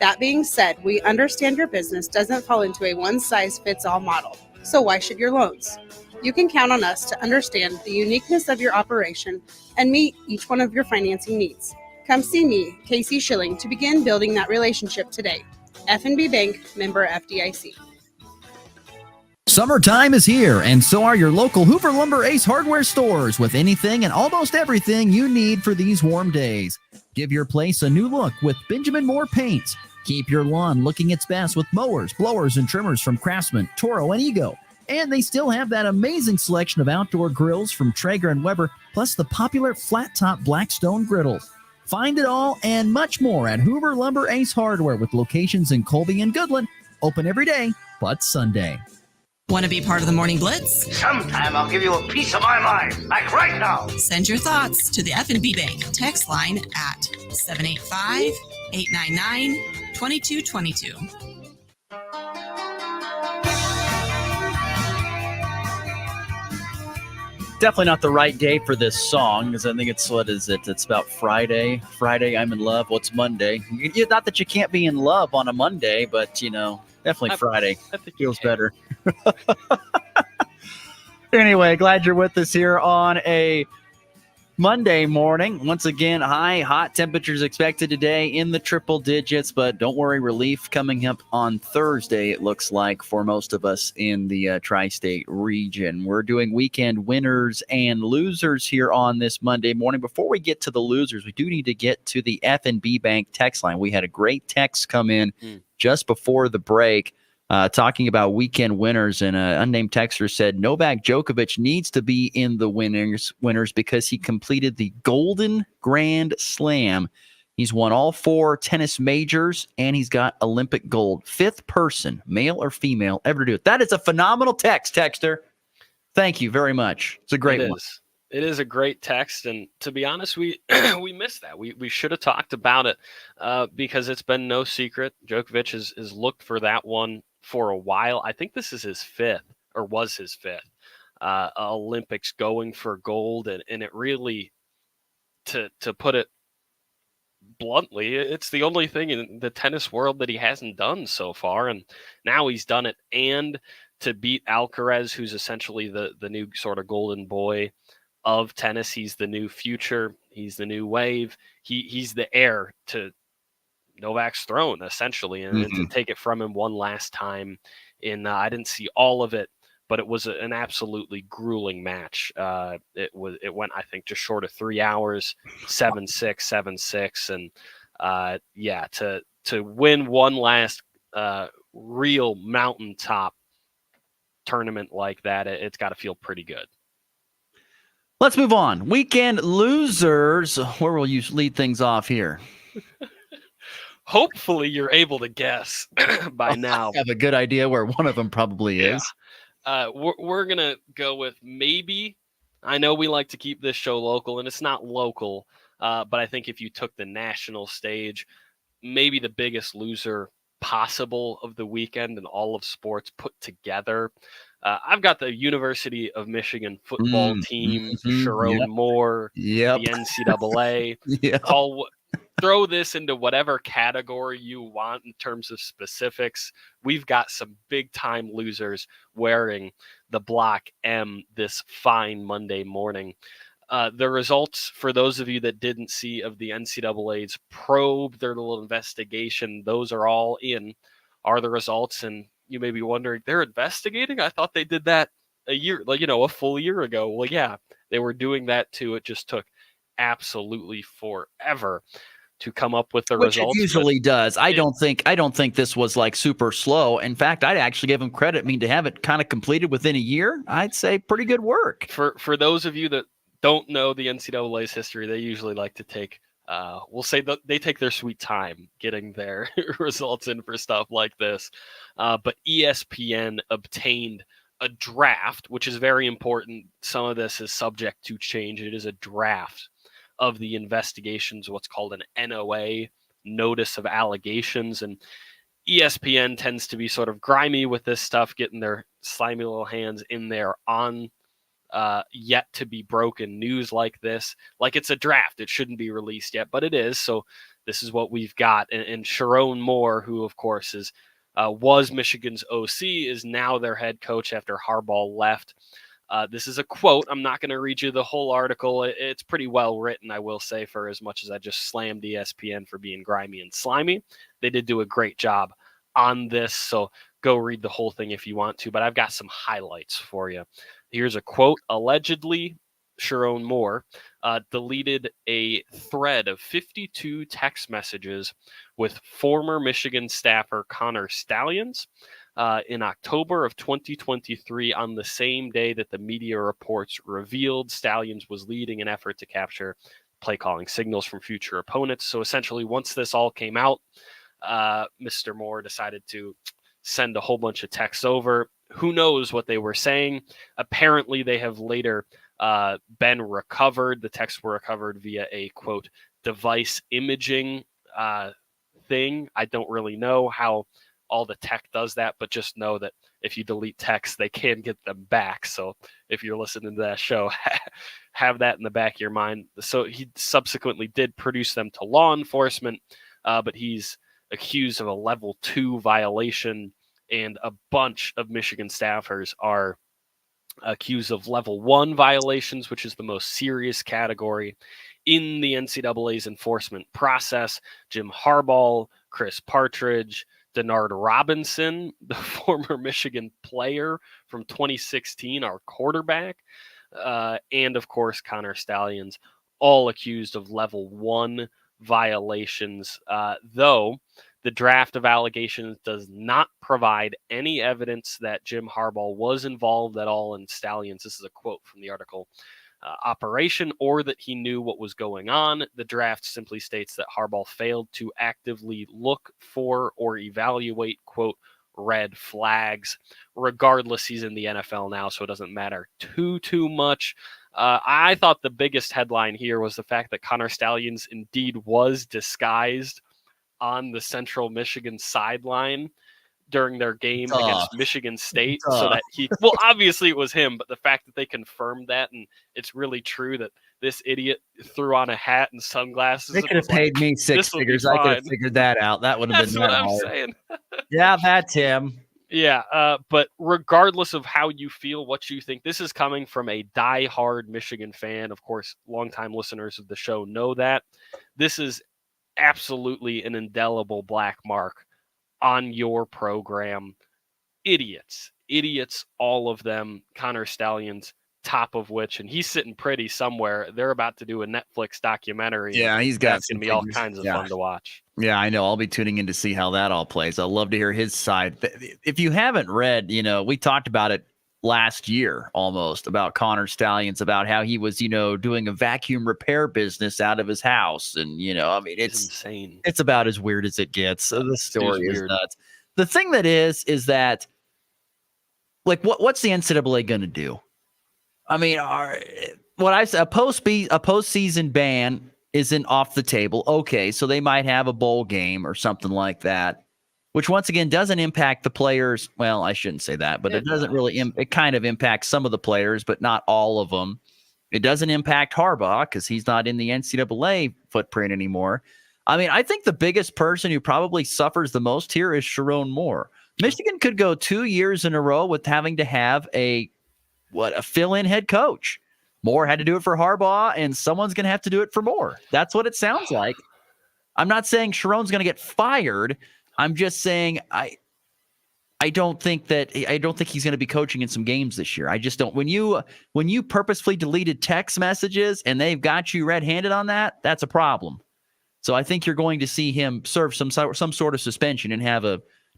That being said, we understand your business doesn't fall into a one-size-fits-all model, so why should your loans? You can count on us to understand the uniqueness of your operation and meet each one of your financing needs. Come see me, Casey Schilling, to begin building that relationship today. F&B Bank, member FDIC. Summertime is here, and so are your local Hoover Lumber Ace hardware stores with anything and almost everything you need for these warm days. Give your place a new look with Benjamin Moore paints. Keep your lawn looking its best with mowers, blowers, and trimmers from Craftsman, Toro, and Ego. And they still have that amazing selection of outdoor grills from Traeger and Weber, plus the popular flat-top Blackstone griddles. Find it all and much more at Hoover Lumber Ace Hardware with locations in Colby and Goodland. Open every day but Sunday. Want to be part of the Morning Blitz? Sometime I'll give you a piece of my mind, like right now. Send your thoughts to the F&B Bank text line at 785-899-2222. Definitely not the right day for this song, because I think it's it's about Friday. Friday, I'm in love. What's Monday? Not that you can't be in love on a Monday, but definitely Friday. I think feels better. Anyway, glad you're with us here on a Monday morning. Once again, hot temperatures expected today in the triple digits, but don't worry, relief coming up on Thursday, it looks like, for most of us in the tri-state region. We're doing weekend winners and losers here on this Monday morning. Before we get to the losers, we do need to get to the F&B Bank text line. We had a great text come in just before the break talking about weekend winners, and an unnamed texter said Novak Djokovic needs to be in the winners because he completed the Golden Grand Slam. He's won all 4 tennis majors, and he's got Olympic gold. 5th person, male or female, ever to do it. That is a phenomenal text, texter. Thank you very much. It's a great one. It is a great text, and to be honest, we we missed that. We should have talked about it because it's been no secret. Djokovic has looked for that one for a while. I think this is his 5th, or was his 5th, Olympics going for gold, and it really, to put it bluntly, it's the only thing in the tennis world that he hasn't done so far, and now he's done it, and to beat Alcaraz, who's essentially the new sort of golden boy of tennis. He's the new future. He's the new wave. He's the heir to Novak's throne, essentially, and to take it from him one last time. I didn't see all of it, but it was an absolutely grueling match. It went, I think, just short of 3 hours, 7-6, 7-6, and to win one last real mountaintop tournament like that, it's got to feel pretty good. Let's move on. Weekend losers. Where will you lead things off here? Hopefully you're able to guess by now. I have a good idea where one of them probably is. We're going to go with maybe. I know we like to keep this show local, and it's not local, but I think if you took the national stage, maybe the biggest loser possible of the weekend in all of sports put together. I've got the University of Michigan football team, Sharon Moore, the NCAA. Throw this into whatever category you want in terms of specifics. We've got some big-time losers wearing the Block M this fine Monday morning. The results, for those of you that didn't see, of the NCAA's probe, their little investigation, those are all are the results. And you may be wondering, they're investigating? I thought they did that a full year ago. Well, yeah, they were doing that too. It just took absolutely forever to come up with the Which results. It usually does. I don't think this was like super slow. In fact, I'd actually give them credit. I mean, to have it kind of completed within a year, I'd say pretty good work. For those of you that don't know the NCAA's history, they usually like to take, we'll say that they take their sweet time getting their results in for stuff like this. But ESPN obtained a draft, which is very important. Some of this is subject to change. It is a draft of the investigations, what's called an NOA, notice of allegations. And ESPN tends to be sort of grimy with this stuff, getting their slimy little hands in there on yet to be broken news like this. Like, it's a draft. It shouldn't be released yet, but it is. So this is what we've got. And Sharon Moore, who of course was Michigan's OC, is now their head coach after Harbaugh left. This is a quote. I'm not going to read you the whole article. It's pretty well written, I will say, for as much as I just slammed ESPN for being grimy and slimy. They did do a great job on this, so go read the whole thing if you want to, but I've got some highlights for you. Here's a quote. Allegedly, Sharon Moore deleted a thread of 52 text messages with former Michigan staffer Connor Stalions in October of 2023, on the same day that the media reports revealed Stalions was leading an effort to capture play calling signals from future opponents. So essentially, once this all came out, Mr. Moore decided to send a whole bunch of texts over. Who knows what they were saying? Apparently, they have later been recovered. The texts were recovered via a, quote, device imaging thing. I don't really know how all the tech does that, but just know that if you delete text, they can get them back. So if you're listening to that show, have that in the back of your mind. So he subsequently did produce them to law enforcement, but he's accused of a level 2 violation, and a bunch of Michigan staffers are accused of level 1 violations, which is the most serious category in the NCAA's enforcement process. Jim Harbaugh, Chris Partridge, Denard Robinson, the former Michigan player from 2016, our quarterback, and of course Connor Stalions, all accused of level 1 violations, though the draft of allegations does not provide any evidence that Jim Harbaugh was involved at all in Stalions, this is a quote from the article, operation, or that he knew what was going on. The draft simply states that Harbaugh failed to actively look for or evaluate, quote, red flags. Regardless, he's in the NFL now, so it doesn't matter too much. I thought the biggest headline here was the fact that Connor Stalions indeed was disguised on the Central Michigan sideline during their game against Michigan State, so that obviously it was him, but the fact that they confirmed that, and it's really true that this idiot threw on a hat and sunglasses. They could have paid me six figures. I could have figured that out. That would have been what I'm saying. Yeah, that's him. Yeah, but regardless of how you feel, what you think, this is coming from a diehard Michigan fan. Of course, longtime listeners of the show know that. This is absolutely an indelible black mark on your program. Idiots, all of them. Connor Stalions, top of which, and he's sitting pretty somewhere. They're about to do a Netflix documentary. Yeah, he's got that's going to be all kinds of fun to watch. Yeah, I know. I'll be tuning in to see how that all plays. I'd love to hear his side. If you haven't read, we talked about it last year almost, about Connor Stalions, about how he was, doing a vacuum repair business out of his house. And, it's insane. It's about as weird as it gets. So the story is nuts. The thing that is that, like, what's the NCAA going to do? I mean, what I said, a postseason ban isn't off the table. Okay, so they might have a bowl game or something like that, which once again doesn't impact the players. Well, I shouldn't say that, but it doesn't really. It kind of impacts some of the players, but not all of them. It doesn't impact Harbaugh because he's not in the NCAA footprint anymore. I mean, I think the biggest person who probably suffers the most here is Sharon Moore. Michigan could go 2 years in a row with having to have a fill-in head coach. Moore had to do it for Harbaugh, and someone's going to have to do it for Moore. That's what it sounds like. I'm not saying Sharon's going to get fired. I'm just saying I don't think he's going to be coaching in some games this year. I just don't. When you purposefully deleted text messages and they've got you red-handed on that, that's a problem. So I think you're going to see him serve some sort of suspension and have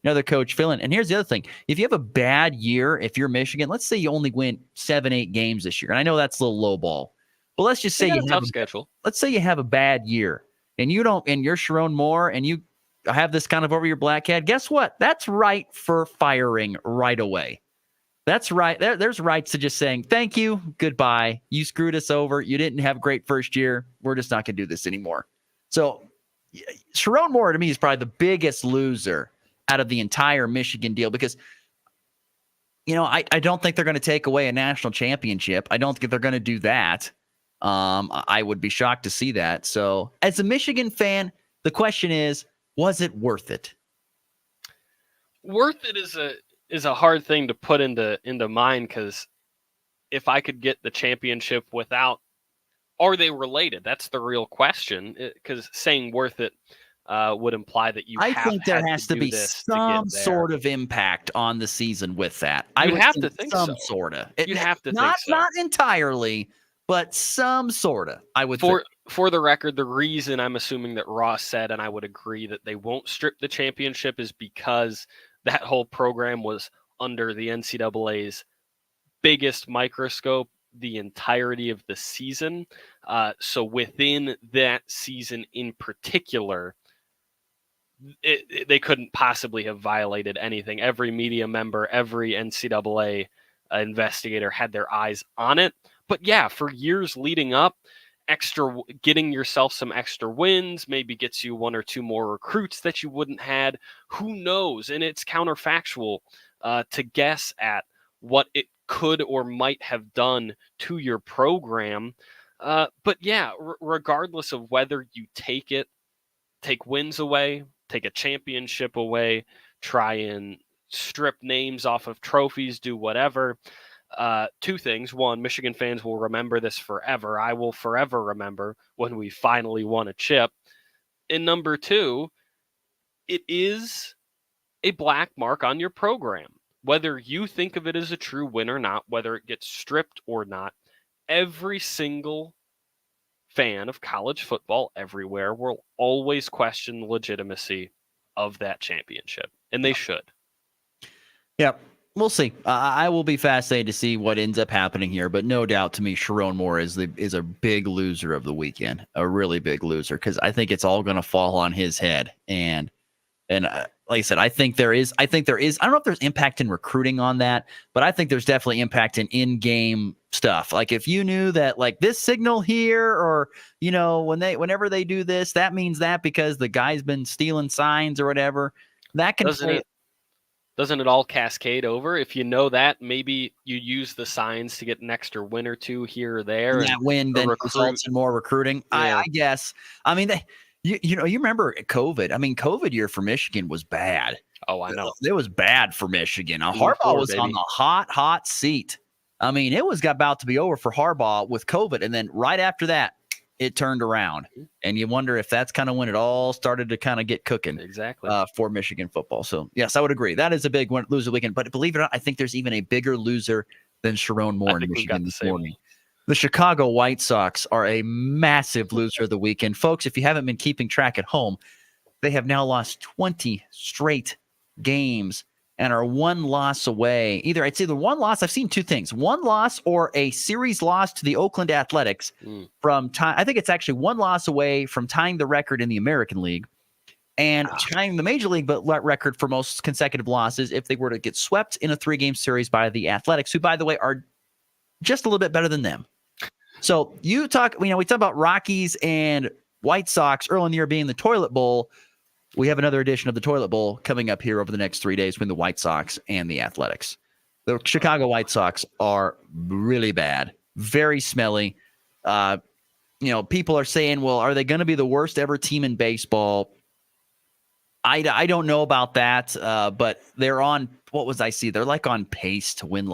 another coach fill in. And here's the other thing. If you have a bad year, if you're Michigan, let's say you only win 7-8 games this year. And I know that's a little low ball. But let's just say you have a schedule. Let's say you have a bad year and you're Sharon Moore and you have this kind of over your black head. Guess what? That's right for firing right away. That's right. There's rights to just saying, thank you, goodbye. You screwed us over. You didn't have a great first year. We're just not going to do this anymore. So Sharon Moore to me is probably the biggest loser out of the entire Michigan deal because, I don't think they're going to take away a national championship. I don't think they're going to do that. I would be shocked to see that. So as a Michigan fan, the question is, was it worth it? Worth it is a hard thing to put into mind because if I could get the championship without, are they related? That's the real question. Because saying worth it would imply that I think there has to be some sort of impact on the season with that. I would have to think some sort of. You'd have to think so. Not entirely, but some sort of. I would think. For the record, the reason I'm assuming that Ross said, and I would agree, that they won't strip the championship is because that whole program was under the NCAA's biggest microscope the entirety of the season. So within that season in particular, they couldn't possibly have violated anything. Every media member, every NCAA investigator had their eyes on it. But yeah, for years leading up, getting yourself some extra wins maybe gets you one or two more recruits that you wouldn't had. Who knows? And it's counterfactual to guess at what it could or might have done to your program. But yeah, regardless of whether you take wins away, take a championship away, try and strip names off of trophies, do whatever. Two things. One, Michigan fans will remember this forever. I will forever remember when we finally won a chip. And number two, it is a black mark on your program. Whether you think of it as a true win or not, whether it gets stripped or not, every single fan of college football everywhere will always question the legitimacy of that championship. And they should. Yep. We'll see. I will be fascinated to see what ends up happening here, but no doubt to me, Sharon Moore is a big loser of the weekend, a really big loser, because I think it's all going to fall on his head. And like I said, I think there is. I don't know if there's impact in recruiting on that, but I think there's definitely impact in-game stuff. Like if you knew that, like this signal here, or whenever they do this, that means that because the guy's been stealing signs or whatever, that can. Doesn't it all cascade over? If you know that, maybe you use the signs to get an extra win or two here or there. And that win then results in more recruiting. Yeah. I guess. I mean, you remember COVID. I mean, COVID year for Michigan was bad. Oh, I know. It was bad for Michigan. Harbaugh was on the hot seat. I mean, it was about to be over for Harbaugh with COVID. And then right after that, it turned around. And you wonder if that's kind of when it all started to kind of get cooking. Exactly. For Michigan football. So, yes, I would agree. That is a big loser weekend. But believe it or not, I think there's even a bigger loser than Sharon Moore in Michigan this morning. The Chicago White Sox are a massive loser of the weekend. Folks, if you haven't been keeping track at home, they have now lost 20 straight games and are one loss away. It's either one loss. I've seen two things: one loss or a series loss to the Oakland Athletics from time. I think it's actually one loss away from tying the record in the American League and tying the Major League record for most consecutive losses if they were to get swept in a 3-game series by the Athletics, who, by the way, are just a little bit better than them. So we talk about Rockies and White Sox early in the year being the toilet bowl. We have another edition of the Toilet Bowl coming up here over the next 3 days between the White Sox and the Athletics. The Chicago White Sox are really bad, very smelly. People are saying, well, are they going to be the worst ever team in baseball? I don't know about that, but they're on, what was I see? They're like on pace to win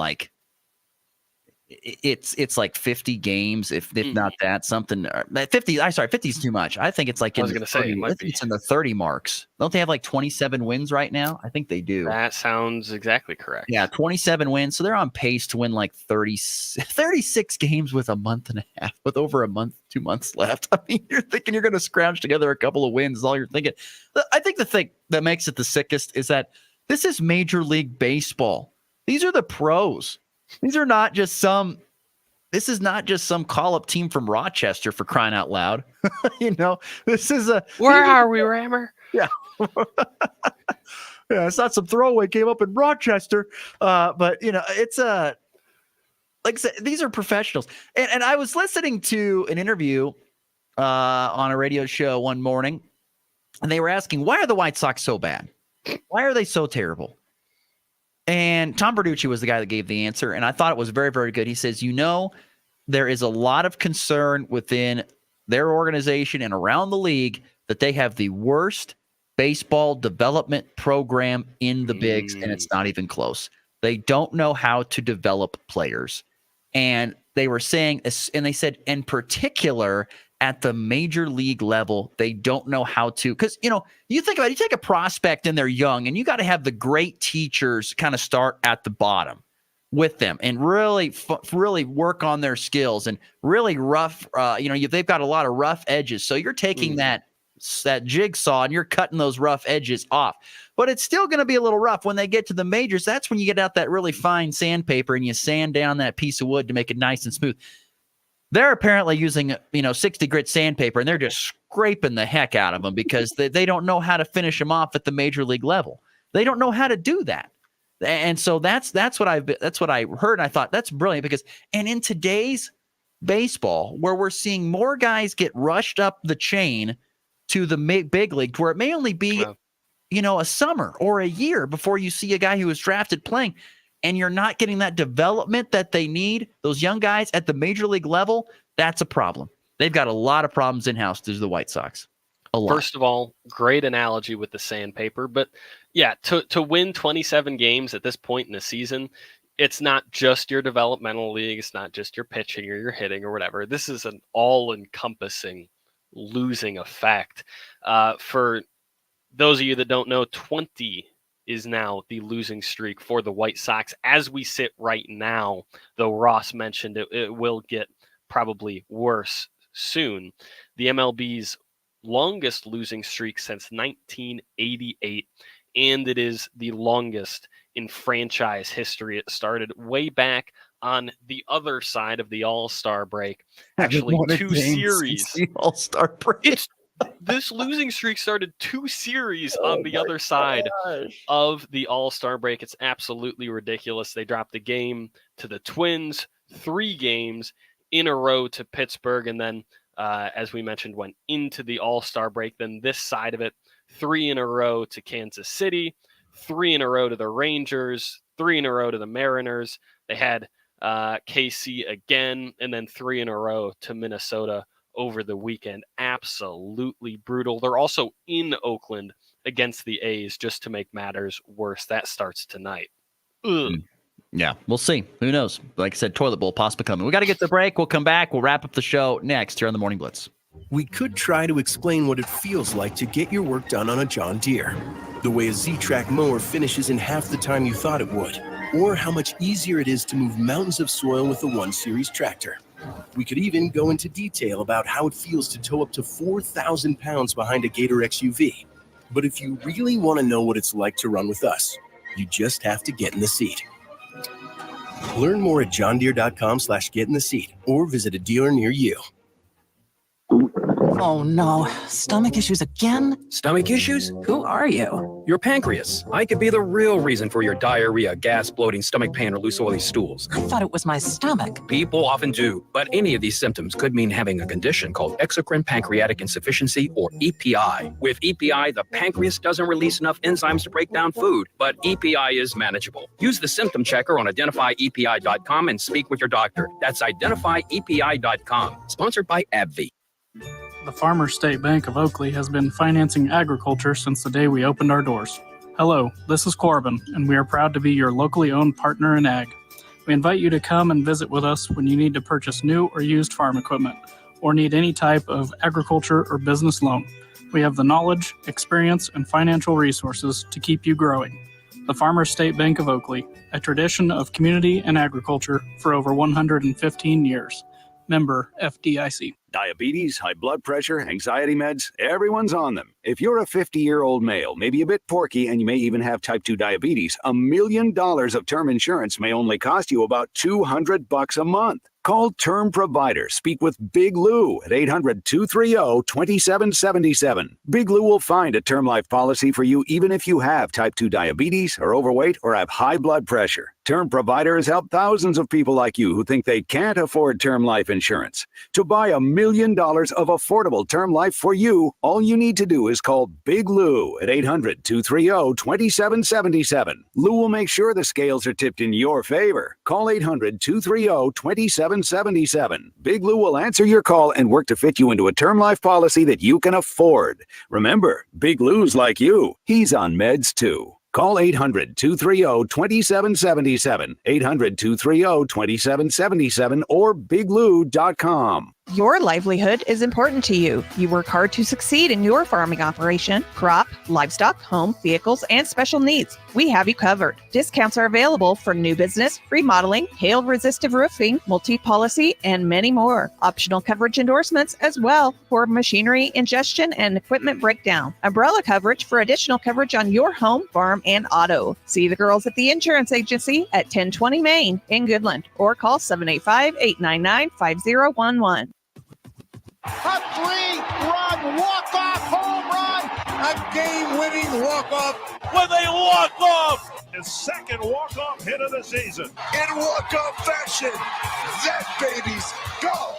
it's like 50 games, if not that, something. 50. I'm sorry, 50 is too much. I think it's like I was going to say, it might be. It's in the 30 marks. Don't they have like 27 wins right now? I think they do. That sounds exactly correct. Yeah, 27 wins. So they're on pace to win like 36 games with a month and a half, with over 2 months left. I mean, you're thinking you're going to scrounge together a couple of wins is all you're thinking. I think the thing that makes it the sickest is that this is Major League Baseball. These are the pros. These are not just some. This is not just some call-up team from Rochester, for crying out loud. This is a. Where are we, Rammer? Yeah. Yeah, it's not some throwaway game up in Rochester, but it's a. Like I said, these are professionals, and I was listening to an interview on a radio show one morning, and they were asking, why are the White Sox so bad? Why are they so terrible? And Tom Bertucci was the guy that gave the answer, and I thought it was very, very good. He says, there is a lot of concern within their organization and around the league that they have the worst baseball development program in the bigs, and it's not even close. They don't know how to develop players. And they were saying, and they said, in particular, at the major league level, they don't know how to, because, you think about it, you take a prospect and they're young, and you got to have the great teachers kind of start at the bottom with them and really work on their skills and really rough, they've got a lot of rough edges. So you're taking that jigsaw and you're cutting those rough edges off. But it's still going to be a little rough when they get to the majors. That's when you get out that really fine sandpaper and you sand down that piece of wood to make it nice and smooth. They're apparently using, 60 grit sandpaper, and they're just scraping the heck out of them because they don't know how to finish them off at the major league level. They don't know how to do that. And so that's what I heard. And I thought that's brilliant because, and in today's baseball, where we're seeing more guys get rushed up the chain to the big league, where it may only be, a summer or a year before you see a guy who was drafted playing, and you're not getting that development that they need, those young guys at the major league level, that's a problem. They've got a lot of problems in-house to the White Sox. A lot. First of all, great analogy with the sandpaper. But yeah, to win 27 games at this point in the season, it's not just your developmental league. It's not just your pitching or your hitting or whatever. This is an all-encompassing losing effect. For those of you that don't know, 20 is now the losing streak for the White Sox as we sit right now, though Ross mentioned it will get probably worse soon. The MLB's longest losing streak since 1988, and it is the longest in franchise history. It started way back on the other side of the All-Star break. Actually, 2 series. The All-Star break. This losing streak started 2 series on the other side of the All-Star break. It's absolutely ridiculous. They dropped the game to the Twins, 3 games in a row to Pittsburgh, and then, as we mentioned, went into the All-Star break. Then this side of it, 3 in a row to Kansas City, 3 in a row to the Rangers, 3 in a row to the Mariners. They had KC again, and then 3 in a row to Minnesota over the weekend. Absolutely brutal. They're also in Oakland against the A's, just to make matters worse. That starts tonight. Ugh. Yeah, we'll see. Who knows? Like I said, toilet bowl possibly coming. We got to get to the break. We'll come back. We'll wrap up the show next here on the Morning Blitz. We could try to explain what it feels like to get your work done on a John Deere. The way a Z-Track mower finishes in half the time you thought it would. Or how much easier it is to move mountains of soil with the 1 Series tractor. We could even go into detail about how it feels to tow up to 4,000 pounds behind a Gator XUV. But if you really want to know what it's like to run with us, you just have to get in the seat. Learn more at johndeere.com/get-in-the-seat or visit a dealer near you. Oh no, stomach issues again? Stomach issues? Who are you? Your pancreas. I could be the real reason for your diarrhea, gas, bloating, stomach pain, or loose oily stools. I thought it was my stomach. People often do, but any of these symptoms could mean having a condition called exocrine pancreatic insufficiency, or EPI. With EPI, the pancreas doesn't release enough enzymes to break down food, but EPI is manageable. Use the symptom checker on identifyepi.com and speak with your doctor. That's identifyepi.com. Sponsored by AbbVie. The Farmers State Bank of Oakley has been financing agriculture since the day we opened our doors. Hello, this is Corbin, and we are proud to be your locally owned partner in ag. We invite you to come and visit with us when you need to purchase new or used farm equipment or need any type of agriculture or business loan. We have the knowledge, experience, and financial resources to keep you growing. The Farmers State Bank of Oakley, a tradition of community and agriculture for over 115 years. Member FDIC. Diabetes, high blood pressure, anxiety meds, everyone's on them. If you're a 50-year-old male, maybe a bit porky, and you may even have type 2 diabetes, $1 million of term insurance may only cost you about $200 a month. Call Term Provider. Speak with Big Lou at 800-230-2777. Big Lou will find a term life policy for you even if you have type 2 diabetes, are overweight, or have high blood pressure. Term Provider has helped thousands of people like you who think they can't afford term life insurance. To buy $1 million of affordable term life for you, all you need to do is call Big Lou at 800-230-2777. Lou will make sure the scales are tipped in your favor. Call 800-230-2777. Big Lou will answer your call and work to fit you into a term life policy that you can afford. Remember, Big Lou's like you. He's on meds too. Call 800-230-2777, 800-230-2777, or biglou.com. Your livelihood is important to you. You work hard to succeed in your farming operation, crop, livestock, home, vehicles, and special needs. We have you covered. Discounts are available for new business, remodeling, hail-resistive roofing, multi-policy, and many more. Optional coverage endorsements as well for machinery ingestion and equipment breakdown. Umbrella coverage for additional coverage on your home, farm, and auto. See the girls at the insurance agency at 1020 Main in Goodland or call 785-899-5011. A three-run walk-off home run, a game-winning walk-off with a walk-off. His second walk-off hit of the season. In walk-off fashion, that baby's go.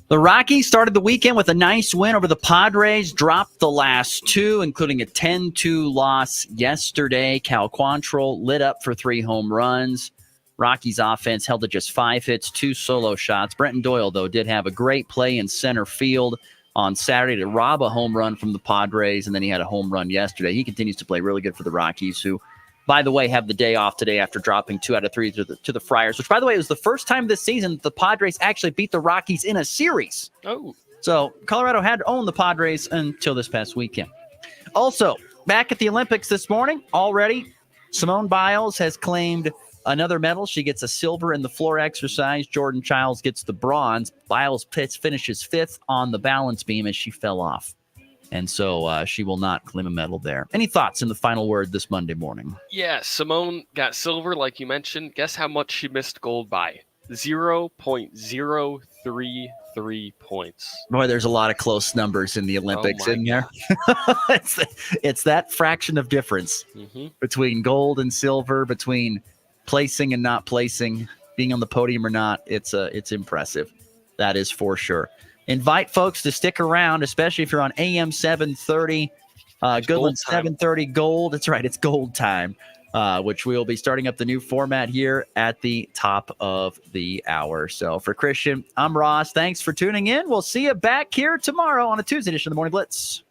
The Rockies started the weekend with a nice win over the Padres, dropped the last two, including a 10-2 loss yesterday. Cal Quantrill lit up for 3 home runs. Rockies offense held to just 5 hits, 2 solo shots. Brenton Doyle, though, did have a great play in center field on Saturday to rob a home run from the Padres, and then he had a home run yesterday. He continues to play really good for the Rockies, who, by the way, have the day off today after dropping 2 out of 3 to the Friars, which, by the way, was the first time this season the Padres actually beat the Rockies in a series. Oh. So Colorado had to own the Padres until this past weekend. Also, back at the Olympics this morning, already, Simone Biles has claimed another medal. She gets a silver in the floor exercise. Jordan Childs gets the bronze. Biles finishes 5th on the balance beam as she fell off. And so she will not claim a medal there. Any thoughts in the final word this Monday morning? Yeah, Simone got silver, like you mentioned. Guess how much she missed gold by? 0.033 points. Boy, there's a lot of close numbers in the Olympics in there. it's that fraction of difference between gold and silver, between placing and not placing, being on the podium or not. It's impressive. That is for sure. Invite folks to stick around, especially if you're on AM 730, Goodland 730 Gold. That's right, it's gold time, which we will be starting up the new format here at the top of the hour. So for Christian, I'm Ross. Thanks for tuning in. We'll see you back here tomorrow on a Tuesday edition of the Morning Blitz.